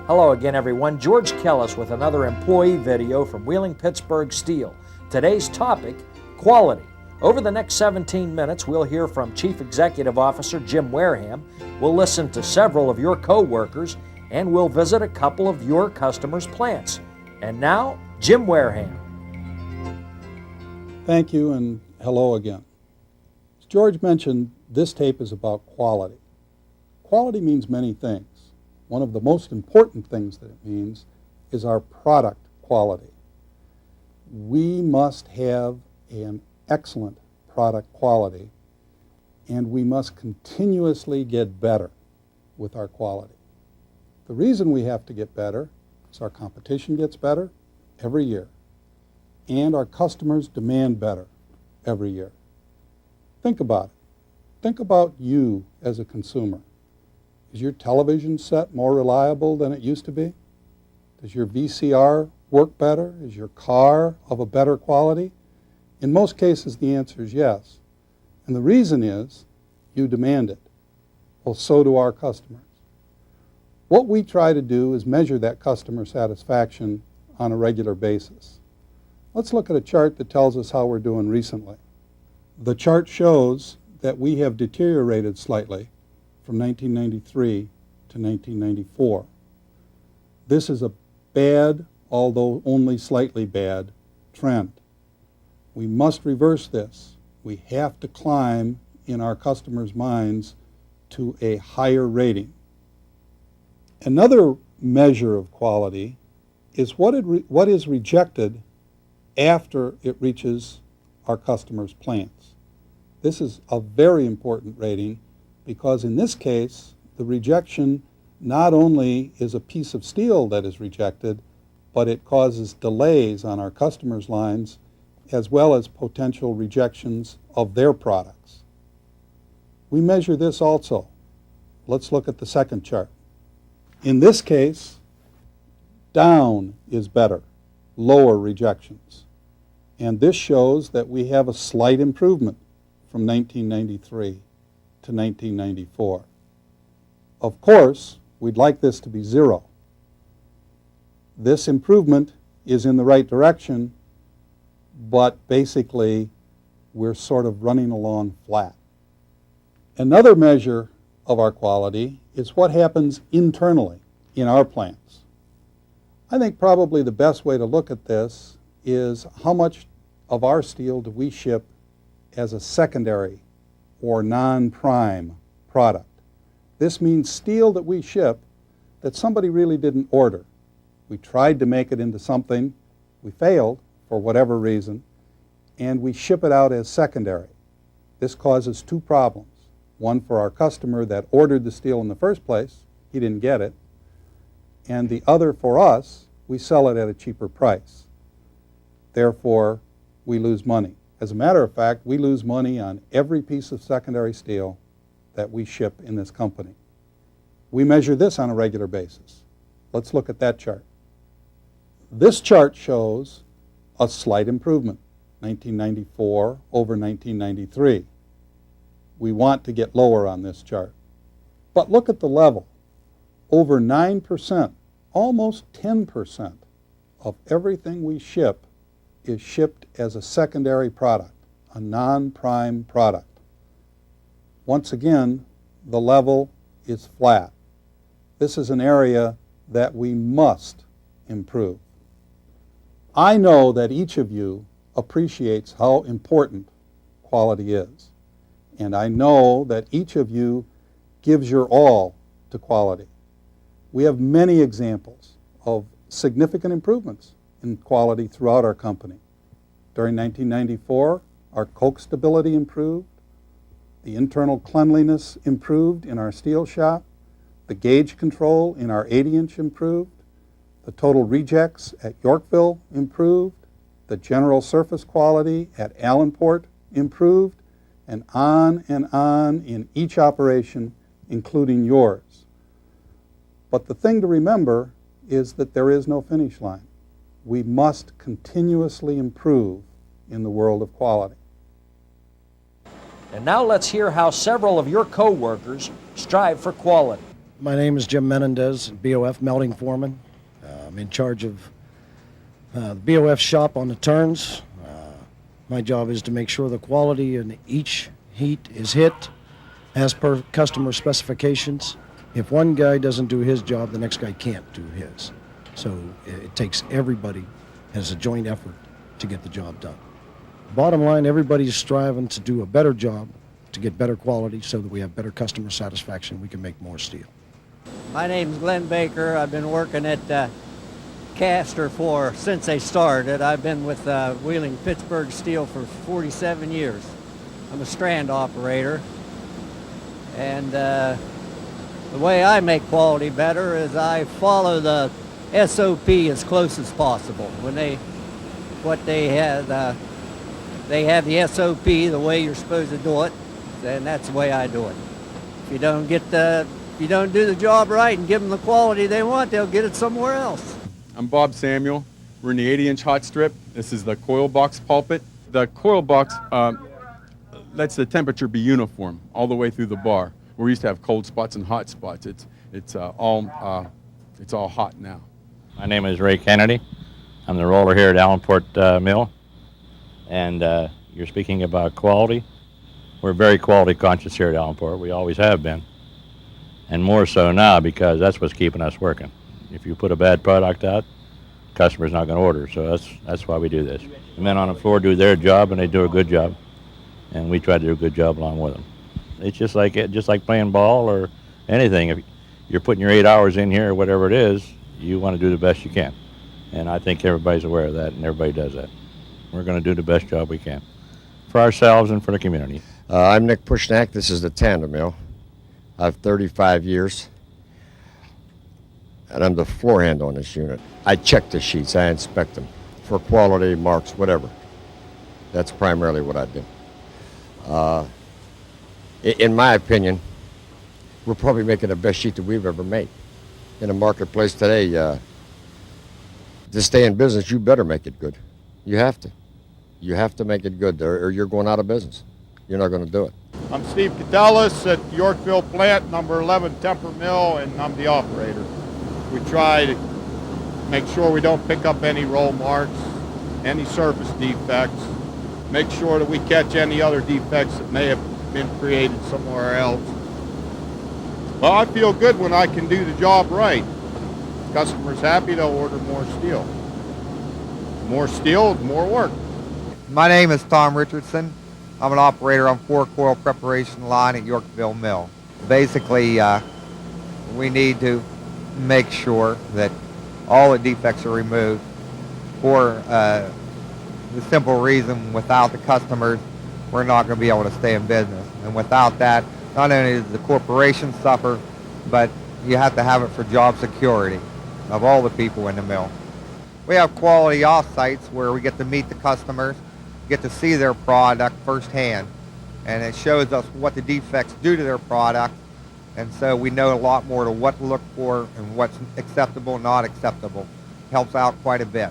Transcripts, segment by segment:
Hello again, everyone. George Kellis with another employee video from Wheeling Pittsburgh Steel. Today's topic, quality. Over the next 17 minutes, we'll hear from Chief Executive Officer Jim Wareham. We'll listen to several of your co-workers, and we'll visit a couple of your customers' plants. And now, Jim Wareham. Thank you, and hello again. As George mentioned, this tape is about quality. Quality means many things. One of the most important things that it means is our product quality. We must have an excellent product quality, and we must continuously get better with our quality. The reason we have to get better is our competition gets better every year, and our customers demand better every year. Think about it. Think about you as a consumer. Is your television set more reliable than it used to be? Does your VCR work better? Is your car of a better quality? In most cases, the answer is yes. And the reason is you demand it. Well, so do our customers. What we try to do is measure that customer satisfaction on a regular basis. Let's look at a chart that tells us how we're doing recently. The chart shows that we have deteriorated slightly from 1993 to 1994. This is a bad, although only slightly bad, trend. We must reverse this. We have to climb in our customers' minds to a higher rating. Another measure of quality is what is rejected after it reaches our customers' plants. This is a very important rating because in this case, the rejection not only is a piece of steel that is rejected, but it causes delays on our customers' lines as well as potential rejections of their products. We measure this also. Let's look at the second chart. In this case, down is better, lower rejections. And this shows that we have a slight improvement from 1993 to 1994. Of course, we'd like this to be zero. This improvement is in the right direction, but basically we're sort of running along flat. Another measure of our quality is what happens internally in our plants. I think probably the best way to look at this is how much of our steel do we ship as a secondary or non-prime product. This means steel that we ship that somebody really didn't order. We tried to make it into something, we failed for whatever reason, and we ship it out as secondary. This causes two problems. One for our customer that ordered the steel in the first place, he didn't get it, and the other for us, we sell it at a cheaper price. Therefore, we lose money. As a matter of fact, we lose money on every piece of secondary steel that we ship in this company. We measure this on a regular basis. Let's look at that chart. This chart shows a slight improvement, 1994 over 1993. We want to get lower on this chart. But look at the level. Over 9%, almost 10% of everything we ship is shipped as a secondary product, a non-prime product. Once again, the level is flat. This is an area that we must improve. I know that each of you appreciates how important quality is, and I know that each of you gives your all to quality. We have many examples of significant improvements in quality throughout our company. During 1994, our coke stability improved, the internal cleanliness improved in our steel shop, the gauge control in our 80-inch improved, the total rejects at Yorkville improved, the general surface quality at Allenport improved, and on in each operation, including yours. But the thing to remember is that there is no finish line. We must continuously improve in the world of quality. And now let's hear how several of your co-workers strive for quality. My name is Jim Menendez, BOF melting foreman. I'm in charge of the BOF shop on the turns. My job is to make sure the quality in each heat is hit as per customer specifications. If one guy doesn't do his job, the next guy can't do his. So it takes everybody as a joint effort to get the job done. Bottom line, everybody's striving to do a better job, to get better quality so that we have better customer satisfaction, we can make more steel. My name's Glenn Baker. I've been working at Castor since they started. I've been with Whg Pittsburgh Steel for 47 years. I'm a strand operator, and the way I make quality better is I follow the SOP as close as possible. They have the SOP the way you're supposed to do it, and that's the way I do it. If you don't do the job right and give them the quality they want, they'll get it somewhere else. I'm Bob Samuel. We're in the 80-inch hot strip. This is the coil box pulpit. The coil box lets the temperature be uniform all the way through the bar. We used to have cold spots and hot spots. It's all hot now. My name is Ray Kennedy. I'm the roller here at Allenport Mill. And you're speaking about quality. We're very quality conscious here at Allenport. We always have been. And more so now because that's what's keeping us working. If you put a bad product out, the customer's not going to order. So that's why we do this. The men on the floor do their job, and they do a good job. And we try to do a good job along with them. It's just like playing ball or anything. If you're putting your 8 hours in here or whatever it is, you want to do the best you can. And I think everybody's aware of that, and everybody does that. We're going to do the best job we can for ourselves and for the community. I'm Nick Pushnak. This is the tandem mill. I have 35 years, and I'm the floor hand on this unit. I check the sheets. I inspect them for quality, marks, whatever. That's primarily what I do. In my opinion, we're probably making the best sheet that we've ever made. In the marketplace today, to stay in business, you better make it good. You have to. You have to make it good, or you're going out of business. You're not going to do it. I'm Steve Catellis at Yorkville Plant, number 11 Temper Mill, and I'm the operator. We try to make sure we don't pick up any roll marks, any surface defects, make sure that we catch any other defects that may have been created somewhere else. Well, I feel good when I can do the job right. Customer's happy, they'll order more steel. More steel, more work. My name is Tom Richardson. I'm an operator on 4-coil preparation line at Yorkville Mill. Basically, we need to make sure that all the defects are removed for the simple reason without the customers, we're not going to be able to stay in business. And without that, not only does the corporation suffer, but you have to have it for job security of all the people in the mill. We have quality off-sites where we get to meet the customers, get to see their product firsthand, and it shows us what the defects do to their product, and so we know a lot more to what to look for and what's acceptable, not acceptable. Helps out quite a bit.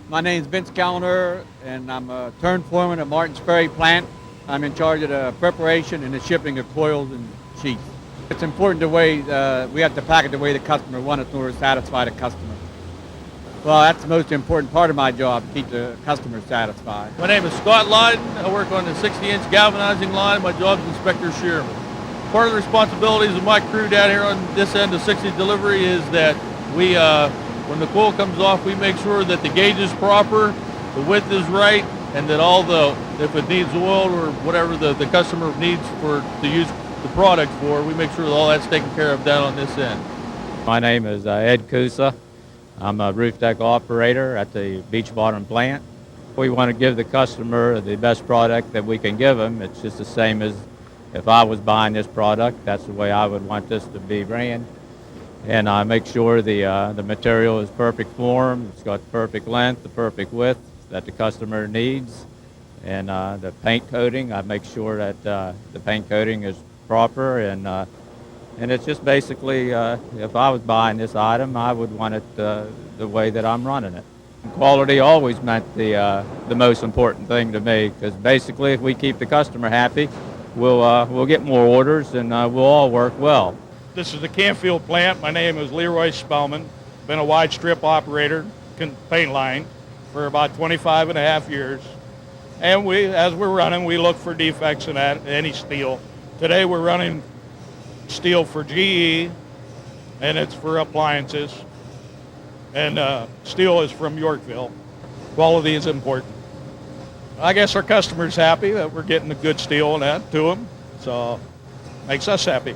My name's Vince Callender, and I'm a turn foreman at Martins Ferry plant. I'm in charge of the preparation and the shipping of coils and sheets. It's important the way we have to pack it the way the customer wants it in order to satisfy the customer. Well, that's the most important part of my job, to keep the customer satisfied. My name is Scott Lyden. I work on the 60-inch galvanizing line. My job is Inspector Shearman. Part of the responsibilities of my crew down here on this end of 60 delivery is that we, when the coil comes off, we make sure that the gauge is proper, the width is right, and that if it needs oil or whatever the customer needs to use the product for, we make sure that all that's taken care of down on this end. My name is Ed Kusa. I'm a roof deck operator at the Beach Bottom plant. We want to give the customer the best product that we can give them. It's just the same as if I was buying this product, that's the way I would want this to be ran. And I make sure the material is perfect form, it's got the perfect length, the perfect width that the customer needs. And the paint coating, I make sure that the paint coating is proper, and it's just basically, if I was buying this item, I would want it the way that I'm running it. Quality always meant the most important thing to me, because basically if we keep the customer happy, we'll get more orders and we'll all work well. This is the Canfield plant. My name is Leroy Spellman. Been a wide strip operator, paint line, for about 25 and a half years. And as we're running, we look for defects in any steel. Today we're running steel for GE, and it's for appliances. And steel is from Yorkville. Quality is important. I guess our customer's happy that we're getting the good steel and that to them, so makes us happy.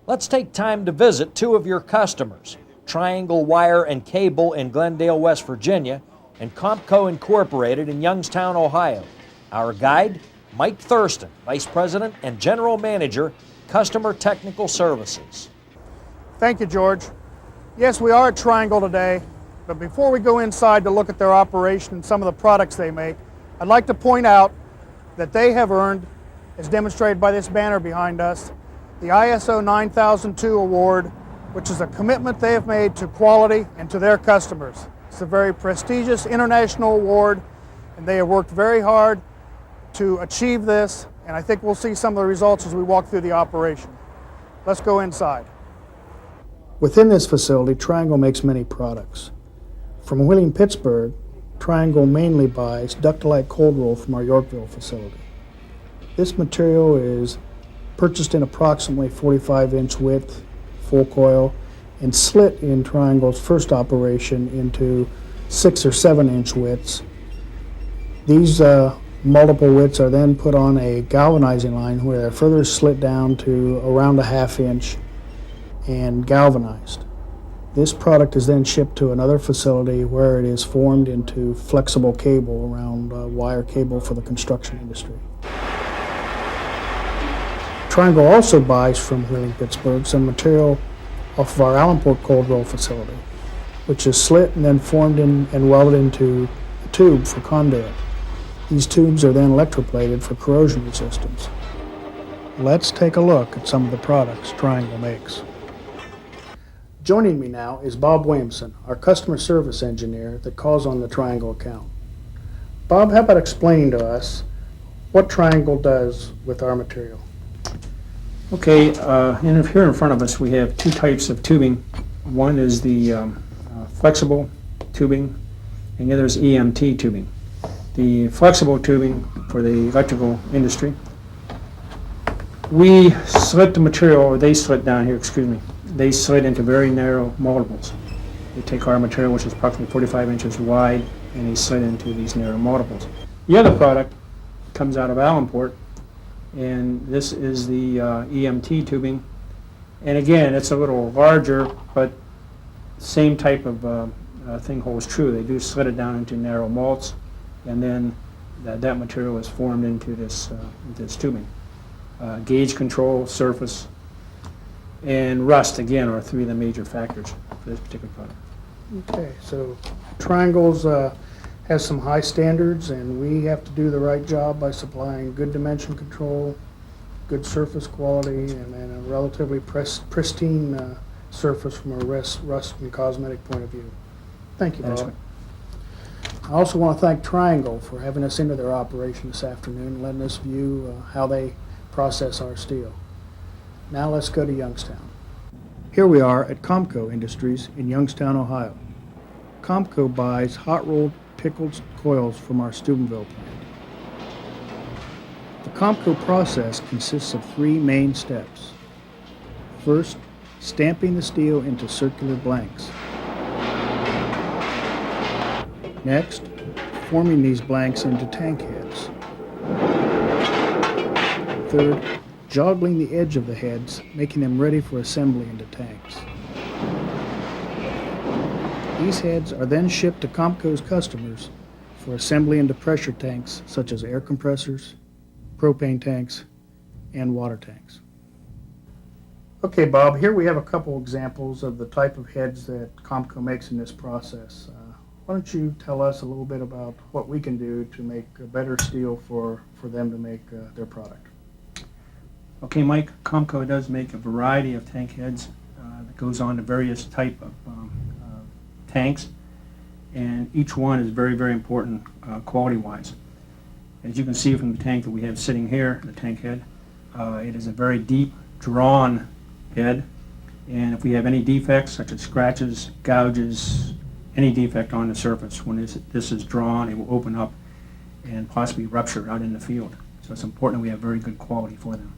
Let's take time to visit two of your customers, Triangle Wire and Cable in Glendale, West Virginia, and Compco Incorporated in Youngstown, Ohio. Our guide, Mike Thurston, Vice President and General Manager, Customer Technical Services. Thank you, George. Yes, we are at Triangle today, but before we go inside to look at their operation and some of the products they make, I'd like to point out that they have earned, as demonstrated by this banner behind us, the ISO 9002 award, which is a commitment they have made to quality and to their customers. It's a very prestigious international award, and they have worked very hard to achieve this, and I think we'll see some of the results as we walk through the operation. Let's go inside. Within this facility, Triangle makes many products. From Wheeling, Pittsburgh, Triangle mainly buys Ductilite cold roll from our Yorkville facility. This material is purchased in approximately 45-inch width, full coil, and slit in Triangle's first operation into 6 or 7-inch widths. These multiple widths are then put on a galvanizing line where they're further slit down to around a 1/2 inch and galvanized. This product is then shipped to another facility where it is formed into flexible cable around wire cable for the construction industry. Triangle also buys from Wheeling, Pittsburgh some material off of our Allenport cold roll facility, which is slit and then formed and welded into a tube for conduit. These tubes are then electroplated for corrosion resistance. Let's take a look at some of the products Triangle makes. Joining me now is Bob Williamson, our customer service engineer that calls on the Triangle account. Bob, how about explaining to us what Triangle does with our material? Okay, here in front of us we have two types of tubing. One is the flexible tubing, and the other is EMT tubing. The flexible tubing for the electrical industry, we slit the material, or they slit down here, excuse me, they slit into very narrow multiples. They take our material, which is approximately 45 inches wide, and they slit into these narrow multiples. The other product comes out of Allenport, and this is the EMT tubing. And again, it's a little larger, but same type of thing holds true. They do slit it down into narrow malts, and then that material is formed into this tubing. Gauge control, surface, and rust, again, are three of the major factors for this particular product. Okay, so Triangles has some high standards, and we have to do the right job by supplying good dimension control, good surface quality, and a relatively pristine surface from a rust and cosmetic point of view. Thank you, Bob. I also want to thank Triangle for having us into their operation this afternoon and letting us view how they process our steel. Now let's go to Youngstown. Here we are at Compco Industries in Youngstown, Ohio. Compco buys hot-rolled pickled coils from our Steubenville plant. The Compco process consists of three main steps. First, stamping the steel into circular blanks. Next, forming these blanks into tank heads. Third, joggling the edge of the heads, making them ready for assembly into tanks. These heads are then shipped to Compco's customers for assembly into pressure tanks such as air compressors, propane tanks, and water tanks. Okay, Bob, here we have a couple examples of the type of heads that Compco makes in this process. Why don't you tell us a little bit about what we can do to make a better steel for them to make their product? Okay, Mike, Compco does make a variety of tank heads that goes on to various type of tanks, and each one is very, very important quality-wise. As you can see from the tank that we have sitting here, the tank head, it is a very deep, drawn head. And if we have any defects, such as scratches, gouges, any defect on the surface, when this is drawn, it will open up and possibly rupture out in the field. So it's important that we have very good quality for them.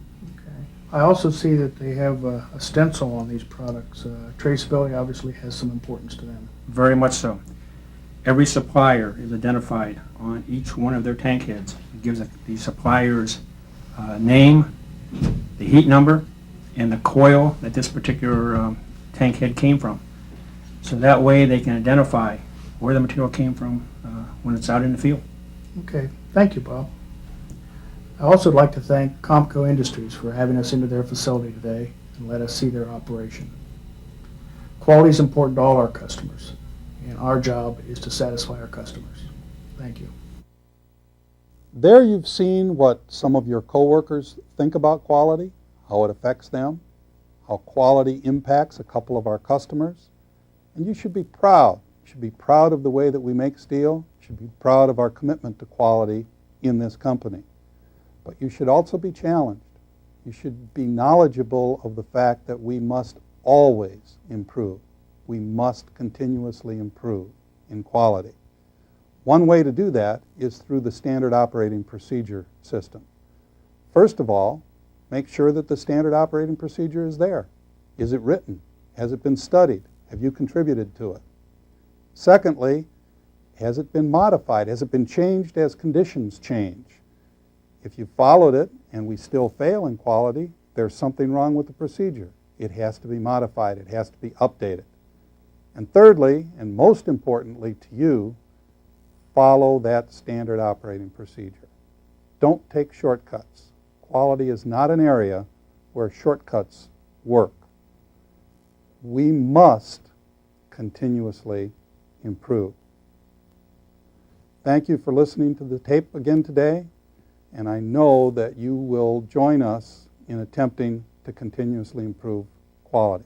I also see that they have a stencil on these products. Traceability obviously has some importance to them. Very much so. Every supplier is identified on each one of their tank heads. It gives the supplier's name, the heat number, and the coil that this particular tank head came from. So that way they can identify where the material came from when it's out in the field. Okay, thank you, Bob. I also would like to thank Comco Industries for having us into their facility today and let us see their operation. Quality is important to all our customers, and our job is to satisfy our customers. Thank you. There you've seen what some of your coworkers think about quality, how it affects them, how quality impacts a couple of our customers, and you should be proud. You should be proud of the way that we make steel. You should be proud of our commitment to quality in this company. But you should also be challenged. You should be knowledgeable of the fact that we must always improve. We must continuously improve in quality. One way to do that is through the standard operating procedure system. First of all, make sure that the standard operating procedure is there. Is it written? Has it been studied? Have you contributed to it? Secondly, has it been modified? Has it been changed as conditions change? If you followed it and we still fail in quality, there's something wrong with the procedure. It has to be modified. It has to be updated. And thirdly, and most importantly to you, follow that standard operating procedure. Don't take shortcuts. Quality is not an area where shortcuts work. We must continuously improve. Thank you for listening to the tape again today. And I know that you will join us in attempting to continuously improve quality.